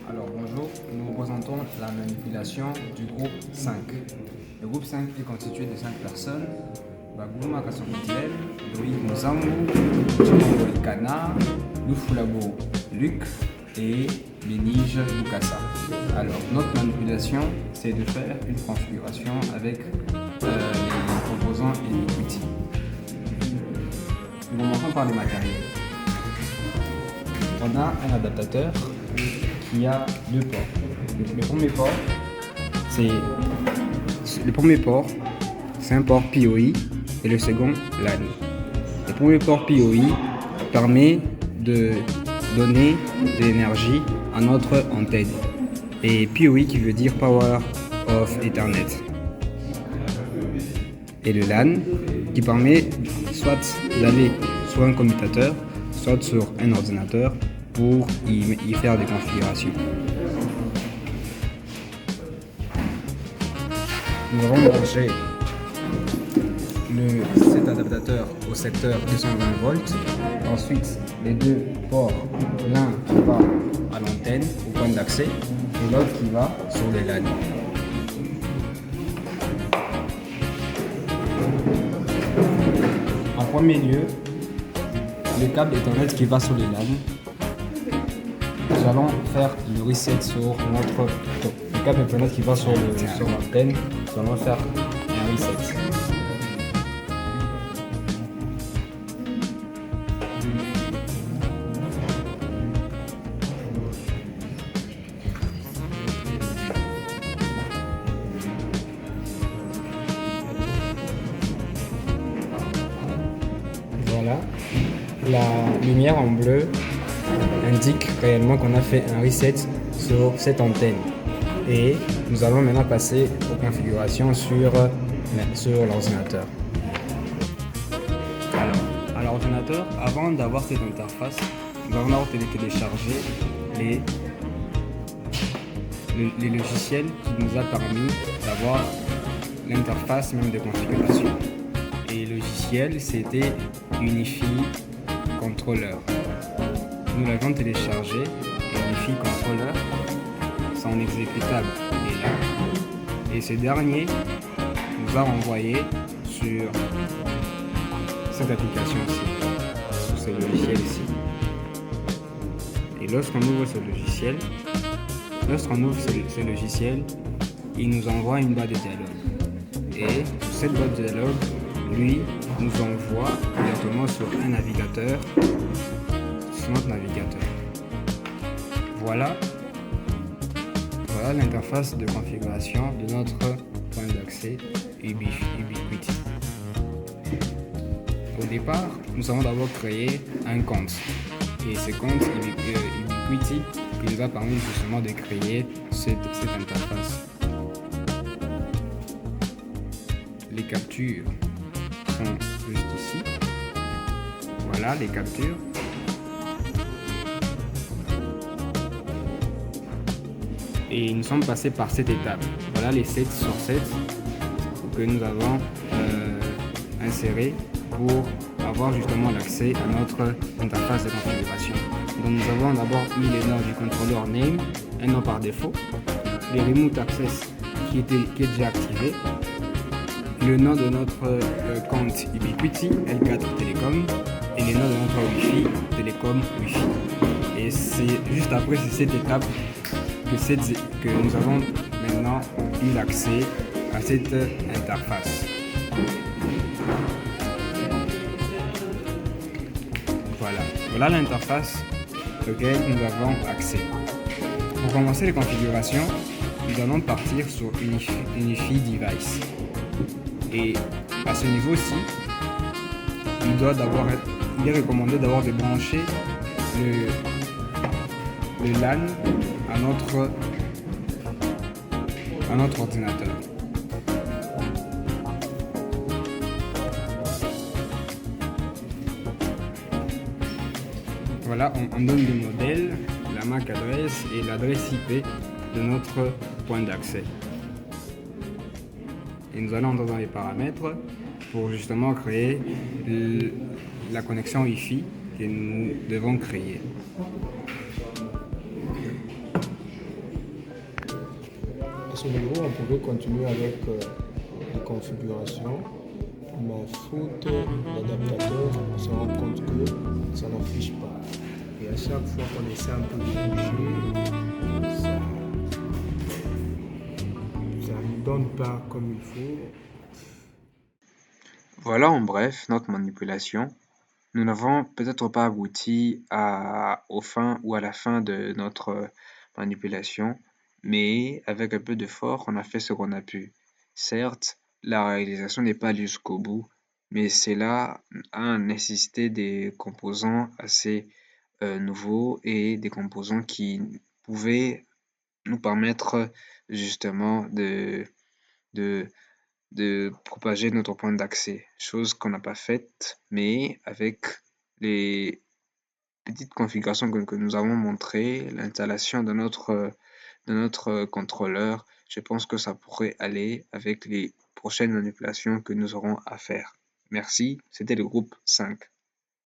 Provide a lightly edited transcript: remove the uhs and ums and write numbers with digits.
Alors bonjour, nous représentons la manipulation du groupe 5. Le groupe 5 est constitué de 5 personnes. Baguma Kassokotiel, Loïc Mozambo, Chimongoli Kana, Lufulabo Luc et Benige Lukasa. Alors notre manipulation, c'est de faire une configuration avec les composants Ubiquiti. Nous commençons par les matériels. On a un adaptateur qui a deux ports. Le premier port, c'est un port PoE et le second LAN. Le premier port PoE permet de donner de l'énergie à notre antenne. Et PoE qui veut dire Power of Ethernet. Et le LAN qui permet soit d'aller sur un commutateur, soit sur un ordinateur pour y faire des configurations. Nous avons branché cet adaptateur au secteur 220 volts. Ensuite, les deux ports, l'un qui va à l'antenne, au point d'accès, et l'autre qui va sur les LAN. En premier lieu, le câble Ethernet qui va sur les LAN. Nous allons faire le reset sur le câble Ethernet qui va sur l'antenne. Nous allons faire un reset. Voilà, la lumière en bleu indique réellement qu'on a fait un reset sur cette antenne. Et nous allons maintenant passer aux configurations sur l'ordinateur. Alors, à l'ordinateur, avant d'avoir cette interface, nous allons d'abord télécharger les logiciels qui nous a permis d'avoir l'interface même de configuration. Et le logiciel, c'était Unify Controller. Nous l'avons téléchargé et Unify Controller, son exécutable est là. Et ce dernier nous a renvoyé sur cette application ici, sur ce logiciel ici. Et lorsqu'on ouvre ce logiciel, il nous envoie une barre de dialogue. Et cette barre de dialogue, lui, nous envoie directement sur un navigateur, sur notre navigateur. Voilà l'interface de configuration de notre point d'accès Ubiquiti. Au départ, nous avons d'abord créé un compte. Et ce compte Ubiquiti qui nous a permis justement de créer cette interface. Les captures sont juste ici. Voilà les captures. Et nous sommes passés par cette étape. Voilà les 7 sur 7 que nous avons insérés pour avoir justement l'accès à notre interface de configuration. Donc nous avons d'abord mis les noms du contrôleur name, un nom par défaut, les remote access qui est déjà activé, le nom de notre compte Ubiquiti, L4 Telecom, et les noms de notre Wi-Fi, Telecom Wi-Fi. Et c'est juste après cette étape que nous avons maintenant eu l'accès à cette interface. Voilà l'interface auquel nous avons accès. Pour commencer les configurations, nous allons partir sur Unify Device. Et à ce niveau-ci, il est recommandé d'avoir de brancher le LAN à notre ordinateur. Voilà, on donne le modèle, la MAC adresse et l'adresse IP de notre point d'accès. Et nous allons dans les paramètres pour justement créer la connexion Wi-Fi que nous devons créer. À ce niveau, on pouvait continuer avec les configurations, mais faute d'adaptateur, on se rend compte que ça n'affiche pas. Et à chaque fois qu'on essaie un peu de bouger, ça ne donne pas comme il faut. Voilà en bref notre manipulation. Nous n'avons peut-être pas abouti au fin ou à la fin de notre manipulation, mais avec un peu d'effort, on a fait ce qu'on a pu. Certes, la réalisation n'est pas allée jusqu'au bout, mais cela a nécessité des composants assez nouveaux et des composants qui pouvaient nous permettre justement de, de propager notre point d'accès, chose qu'on n'a pas faite, mais avec les petites configurations que nous avons montrées, l'installation de notre contrôleur, je pense que ça pourrait aller avec les prochaines manipulations que nous aurons à faire. Merci, c'était le groupe 5.